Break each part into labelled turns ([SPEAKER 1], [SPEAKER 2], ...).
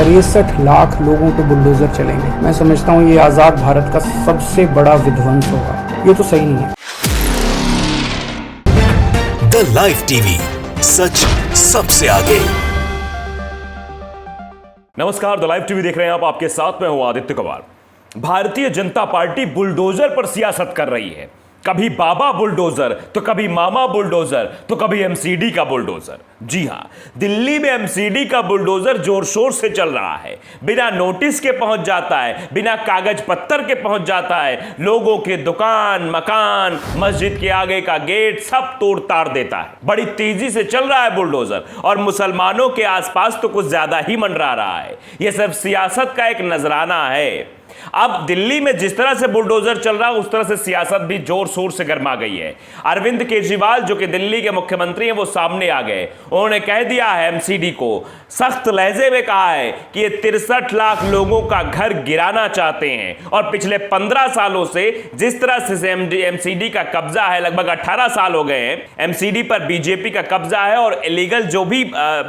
[SPEAKER 1] 63 लाख लोगों पे बुलडोजर चलेंगे। मैं समझता हूँ ये आज़ाद भारत का सबसे बड़ा विध्वंस होगा। ये तो सही नहीं है।
[SPEAKER 2] द लाइव टीवी, सच सबसे आगे।
[SPEAKER 3] नमस्कार, द लाइव टीवी देख रहे हैं आप। आपके साथ में हूं आदित्य कुमार। भारतीय जनता पार्टी बुलडोजर पर सियासत कर रही है। कभी बाबा बुलडोजर तो कभी मामा बुलडोजर तो कभी एमसीडी का बुलडोजर। जी हां, दिल्ली में एमसीडी का बुलडोजर जोर शोर से चल रहा है। बिना नोटिस के पहुंच जाता है, बिना कागज पत्तर के पहुंच जाता है। लोगों के दुकान, मकान, मस्जिद के आगे का गेट सब तोड़ ताड़ देता है। बड़ी तेजी से चल रहा है बुलडोजर और मुसलमानों के आसपास तो कुछ ज्यादा ही मंडरा रहा है। यह सिर्फ सियासत का एक नजराना है। अब दिल्ली में जिस तरह से बुलडोजर चल रहा है उस तरह से सियासत भी जोर शोर से गर्मा गई है। अरविंद केजरीवाल जो कि दिल्ली के मुख्यमंत्री हैं वो सामने आ गए। उन्होंने कह दिया है, एमसीडी को सख्त लहजे में कहा है कि ये 63 लाख लोगों का घर गिराना चाहते हैं। और पिछले 15 सालों से जिस तरह से एमसीडी का कब्जा है, लगभग 18 साल हो गए हैं एमसीडी पर बीजेपी का कब्जा है। और इलीगल जो भी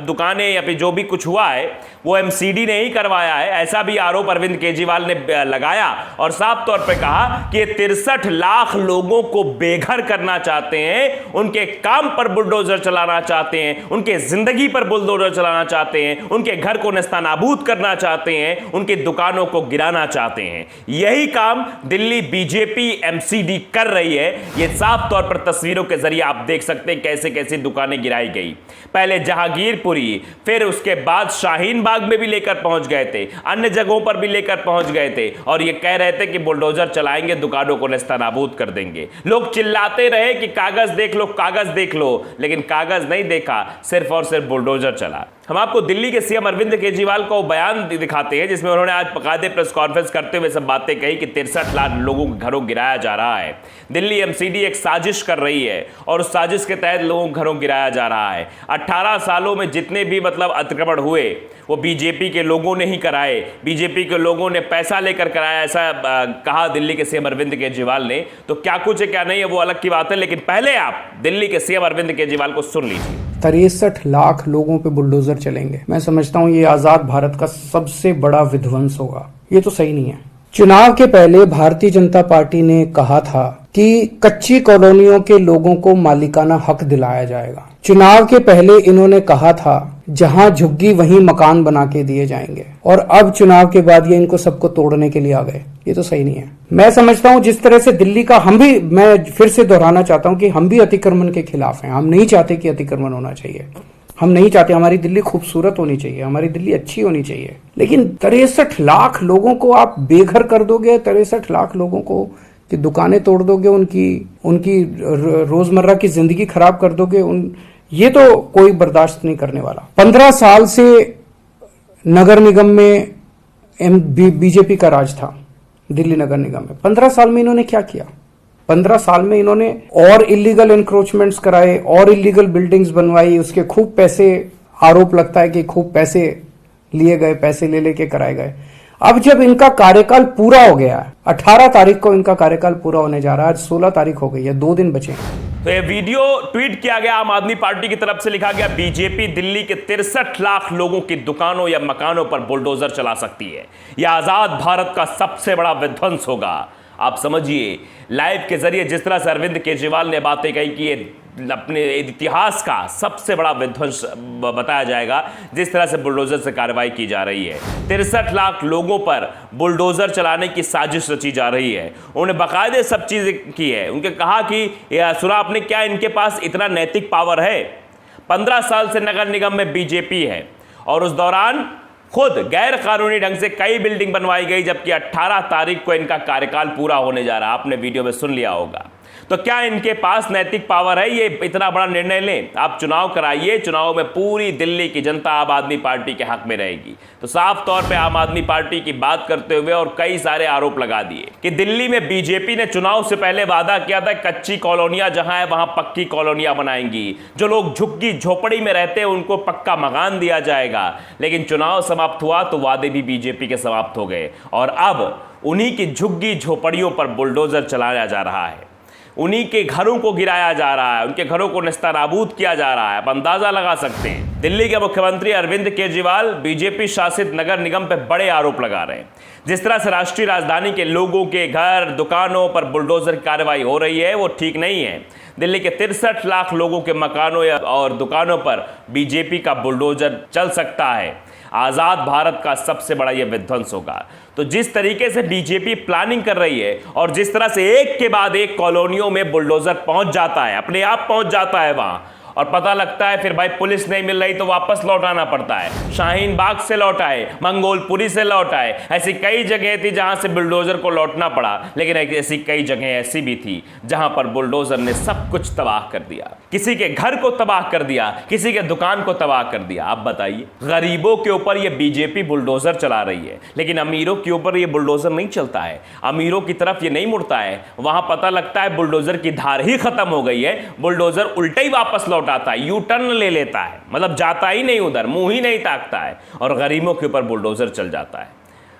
[SPEAKER 3] दुकानें या फिर जो भी कुछ हुआ है वो एमसीडी ने ही करवाया है, ऐसा भी आरोप अरविंद केजरीवाल ने लगाया। और साफ तौर पे कहा कि 63 लाख लोगों को बेघर करना चाहते हैं, उनके काम पर बुलडोजर चलाना चाहते हैं, उनके जिंदगी पर बुलडोजर चलाना चाहते हैं, उनके घर को नेस्तनाबूद करना चाहते हैं, उनकी दुकानों को गिराना चाहते हैं। यही काम दिल्ली बीजेपी एमसीडी कर रही है। यह साफ तौर पर तस्वीरों के जरिए आप देख सकते हैं कैसे कैसे दुकानें गिराई गई। पहले जहांगीरपुरी, फिर उसके बाद शाहीन बाग में भी लेकर पहुंच गए थे, अन्य जगहों पर भी लेकर पहुंच गए थे और ये कह रहे थे कि बुलडोजर चलाएंगे, दुकानों को नेस्तनाबूद कर देंगे। लोग चिल्लाते रहे कि कागज देख लो, कागज देख लो, लेकिन कागज नहीं देखा, सिर्फ और सिर्फ बुलडोजर चला। हम आपको दिल्ली के सीएम अरविंद केजरीवाल को बयान दिखाते हैं जिसमें उन्होंने आज बाकायदे प्रेस कॉन्फ्रेंस करते हुए सब बातें कही कि 63 लाख लोगों के घरों गिराया जा रहा है। दिल्ली एमसीडी एक साजिश कर रही है और उस साजिश के तहत लोगों के घरों गिराया जा रहा है। 18 सालों में जितने भी अतिक्रमण हुए वो बीजेपी के लोगों ने ही कराए, बीजेपी के लोगों ने पैसा लेकर कराया, ऐसा कहा दिल्ली के सीएम अरविंद केजरीवाल ने। तो क्या कुछ है क्या नहीं है वो अलग की बात है, लेकिन पहले आप दिल्ली के सीएम अरविंद केजरीवाल को सुन लीजिए।
[SPEAKER 1] 63 लाख लोगों पे बुलडोजर चलेंगे। मैं समझता हूँ ये आज़ाद भारत का सबसे बड़ा विध्वंस होगा। ये तो सही नहीं है। चुनाव के पहले भारतीय जनता पार्टी ने कहा था कि कच्ची कॉलोनियों के लोगों को मालिकाना हक दिलाया जाएगा। चुनाव के पहले इन्होंने कहा था जहां झुग्गी वहीं मकान बना के दिए जाएंगे, और अब चुनाव के बाद ये इनको सबको तोड़ने के लिए आ गए। ये तो सही नहीं है। मैं समझता हूं जिस तरह से दिल्ली का मैं फिर से दोहराना चाहता हूं कि हम भी अतिक्रमण के खिलाफ हैं। हम नहीं चाहते कि अतिक्रमण होना चाहिए, हम नहीं चाहते। हमारी दिल्ली खूबसूरत होनी चाहिए, हमारी दिल्ली अच्छी होनी चाहिए। लेकिन 63 लाख लोगों को आप बेघर कर दोगे, 63 लाख लोगों को की दुकानें तोड़ दोगे, उनकी रोजमर्रा की जिंदगी खराब कर दोगे, ये तो कोई बर्दाश्त नहीं करने वाला। 15 साल से नगर निगम में बीजेपी का राज था, दिल्ली नगर निगम में। 15 साल में इन्होंने क्या किया? 15 साल में इन्होंने और इलीगल एनक्रोचमेंट्स कराए और इलीगल बिल्डिंग्स बनवाई, उसके खूब पैसे, आरोप लगता है कि खूब पैसे लिए गए, पैसे ले लेके कराए गए। अब जब इनका कार्यकाल पूरा हो गया, 18 तारीख को इनका कार्यकाल पूरा होने जा रहा है, आज 16 तारीख हो गई है, 2 दिन बचे हैं।
[SPEAKER 3] तो ये वीडियो ट्वीट किया गया आम आदमी पार्टी की तरफ से, लिखा गया बीजेपी दिल्ली के 63 लाख लोगों की दुकानों या मकानों पर बुलडोजर चला सकती है। यह आजाद भारत का सबसे बड़ा विध्वंस होगा। आप समझिए, लाइव के जरिए जिस तरह से अरविंद केजरीवाल ने बातें कही कि ये अपने इतिहास का सबसे बड़ा विध्वंस बताया जाएगा, जिस तरह से बुलडोजर से कार्रवाई की जा रही है। 63 लाख लोगों पर बुलडोजर चलाने की साजिश रची जा रही है। उन्होंने बाकायदे सब चीजें की है। उनके कहा कि सुना आपने, क्या इनके पास इतना नैतिक पावर है? 15 साल से नगर निगम में बीजेपी है और उस दौरान खुद गैर कानूनी ढंग से कई बिल्डिंग बनवाई गई, जबकि 18 तारीख को इनका कार्यकाल पूरा होने जा रहा है। आपने वीडियो में सुन लिया होगा। तो क्या इनके पास नैतिक पावर है ये इतना बड़ा निर्णय लें? आप चुनाव कराइए, चुनाव में पूरी दिल्ली की जनता आम आदमी पार्टी के हक में रहेगी। तो साफ तौर पे आम आदमी पार्टी की बात करते हुए और कई सारे आरोप लगा दिए कि दिल्ली में बीजेपी ने चुनाव से पहले वादा किया था कच्ची कॉलोनियां जहां है वहां पक्की कॉलोनियां बनाएंगी, जो लोग झुग्गी झोपड़ी में रहते हैं उनको पक्का मकान दिया जाएगा। लेकिन चुनाव समाप्त हुआ तो वादे भी बीजेपी के समाप्त हो गए और अब उन्हीं की झुग्गी झोपड़ियों पर बुलडोजर चलाया जा रहा है। उन्हीं के घरों को गिराया जा रहा है, उनके घरों को नेस्तनाबूद किया जा रहा है। आप अंदाजा लगा सकते हैं। दिल्ली के मुख्यमंत्री अरविंद केजरीवाल बीजेपी शासित नगर निगम पर बड़े आरोप लगा रहे हैं। जिस तरह से राष्ट्रीय राजधानी के लोगों के घर, दुकानों पर बुलडोजर की कार्रवाई हो रही है, वो ठीक नहीं है। दिल्ली के 63 लाख लोगों के मकानों और दुकानों पर बीजेपी का बुलडोजर चल सकता है। आज़ाद भारत का सबसे बड़ा यह विध्वंस होगा। तो जिस तरीके से बीजेपी प्लानिंग कर रही है और जिस तरह से एक के बाद एक कॉलोनियों में बुलडोजर पहुंच जाता है, अपने आप पहुंच जाता है वहां, और पता लगता है फिर भाई पुलिस नहीं मिल रही तो वापस लौटाना पड़ता है। शाहीन बाग से लौटाए, मंगोलपुरी से लौटाए, ऐसी कई जगह थी जहां से बुलडोजर को लौटना पड़ा। लेकिन ऐसी कई जगह ऐसी भी थी जहां पर बुलडोजर ने सब कुछ तबाह कर दिया। किसी के घर को तबाह कर दिया, किसी के दुकान को तबाह कर दिया। आप बताइए, गरीबों के ऊपर यह बीजेपी बुलडोजर चला रही है, लेकिन अमीरों के ऊपर यह बुलडोजर नहीं चलता है। अमीरों की तरफ यह नहीं मुड़ता है। वहां पता लगता है बुलडोजर की धार ही खत्म हो गई है, बुलडोजर उल्टा ही वापस लौटाता है, यू टर्न ले लेता है, मतलब जाता ही नहीं उधर, मुंह ही नहीं ताकता है, और गरीबों के ऊपर बुलडोजर चल जाता है।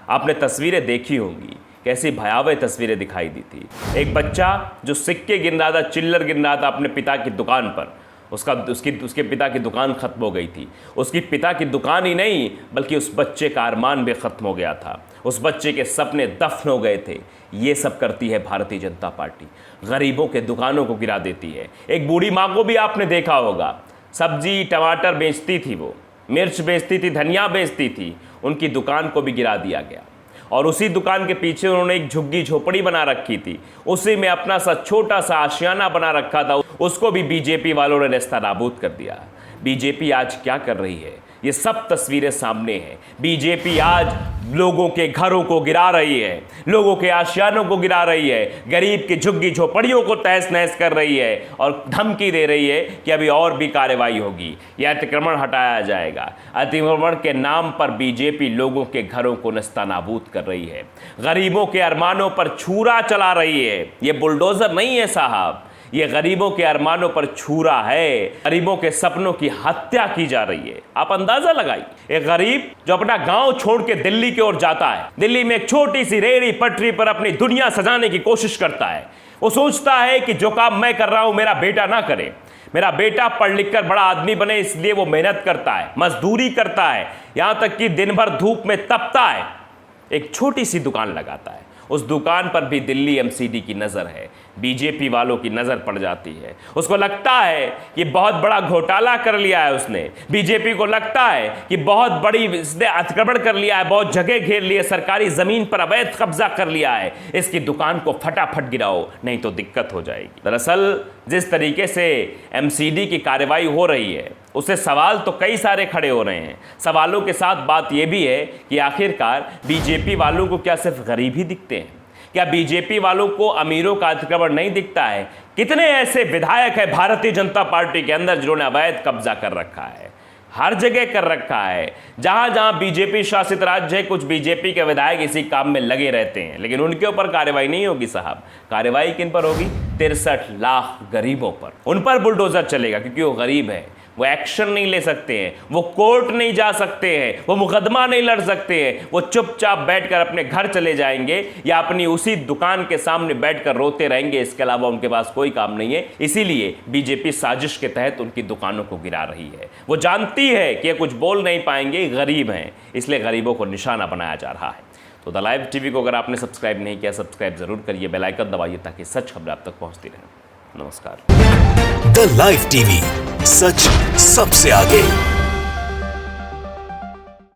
[SPEAKER 3] आपने तस्वीरें देखी होंगी, कैसी भयावह तस्वीरें दिखाई दी थी। एक बच्चा जो सिक्के गिन रहा था, चिल्लर गिन रहा था अपने पिता की दुकान पर, उसके पिता की दुकान खत्म हो गई थी। उसकी पिता की दुकान ही नहीं, बल्कि उस बच्चे का अरमान भी खत्म हो गया था। उस बच्चे के सपने दफन हो गए थे। ये सब करती है भारतीय जनता पार्टी, गरीबों के दुकानों को गिरा देती है। एक बूढ़ी माँ को भी आपने देखा होगा, सब्जी टमाटर बेचती थी, वो मिर्च बेचती थी, धनिया बेचती थी, उनकी दुकान को भी गिरा दिया गया। और उसी दुकान के पीछे उन्होंने एक झुग्गी झोपड़ी बना रखी थी, उसी में अपना सा छोटा सा आशियाना बना रखा था, उसको भी बीजेपी वालों ने नेस्तनाबूद कर दिया। बीजेपी आज क्या कर रही है, ये सब तस्वीरें सामने हैं। बीजेपी आज लोगों के घरों को गिरा रही है, लोगों के आशियानों को गिरा रही है, गरीब की झुग्गी झोपड़ियों को तहस नहस कर रही है, और धमकी दे रही है कि अभी और भी कार्रवाई होगी, यह अतिक्रमण हटाया जाएगा। अतिक्रमण के नाम पर बीजेपी लोगों के घरों को नेस्तनाबूद कर रही है, गरीबों के अरमानों पर छुरा चला रही है। ये बुलडोजर नहीं है साहब, ये गरीबों के अरमानों पर छुरा है, गरीबों के सपनों की हत्या की जा रही है। आप अंदाजा लगाइए, एक गरीब जो अपना गांव छोड़ के दिल्ली की ओर जाता है, दिल्ली में एक छोटी सी रेहड़ी पटरी पर अपनी दुनिया सजाने की कोशिश करता है। वो सोचता है कि जो काम मैं कर रहा हूं मेरा बेटा ना करे, मेरा बेटा पढ़ लिख कर बड़ा आदमी बने, इसलिए वो मेहनत करता है, मजदूरी करता है, यहां तक कि दिन भर धूप में तपता है, एक छोटी सी दुकान लगाता है। उस दुकान पर भी दिल्ली एमसीडी की नज़र है, बीजेपी वालों की नज़र पड़ जाती है। उसको लगता है कि बहुत बड़ा घोटाला कर लिया है उसने, बीजेपी को लगता है कि बहुत बड़ी इसने अतिक्रमण कर लिया है, बहुत जगह घेर ली है, सरकारी ज़मीन पर अवैध कब्जा कर लिया है, इसकी दुकान को फटाफट गिराओ नहीं तो दिक्कत हो जाएगी। दरअसल जिस तरीके से एमसीडी की कार्रवाई हो रही है, उससे सवाल तो कई सारे खड़े हो रहे हैं। सवालों के साथ बात यह भी है कि आखिरकार बीजेपी वालों को क्या सिर्फ गरीब ही दिखते हैं? क्या बीजेपी वालों को अमीरों का अतिक्रमण नहीं दिखता है? कितने ऐसे विधायक हैं भारतीय जनता पार्टी के अंदर जिन्होंने अवैध कब्जा कर रखा है, हर जगह कर रखा है। जहां जहां बीजेपी शासित राज्य है, कुछ बीजेपी के विधायक इसी काम में लगे रहते हैं, लेकिन उनके ऊपर कार्रवाई नहीं होगी साहब। कार्रवाई किन पर होगी? 63 लाख गरीबों पर, उन पर बुलडोजर चलेगा, क्योंकि वो गरीब है, वो एक्शन नहीं ले सकते हैं, वो कोर्ट नहीं जा सकते हैं, वो मुकदमा नहीं लड़ सकते हैं, वो चुपचाप बैठकर अपने घर चले जाएंगे या अपनी उसी दुकान के सामने बैठकर रोते रहेंगे। इसके अलावा उनके पास कोई काम नहीं है। इसीलिए बीजेपी साजिश के तहत उनकी दुकानों को गिरा रही है। वो जानती है कि ये कुछ बोल नहीं पाएंगे, गरीब हैं, इसलिए गरीबों को निशाना बनाया जा रहा है। तो द लाइव टीवी को अगर आपने सब्सक्राइब नहीं किया, सब्सक्राइब जरूर करिए, बेल आइकन दबाइए ताकि सच खबरें आप तक पहुंचती रहें। नमस्कार।
[SPEAKER 2] द लाइव टीवी, सच सबसे आगे।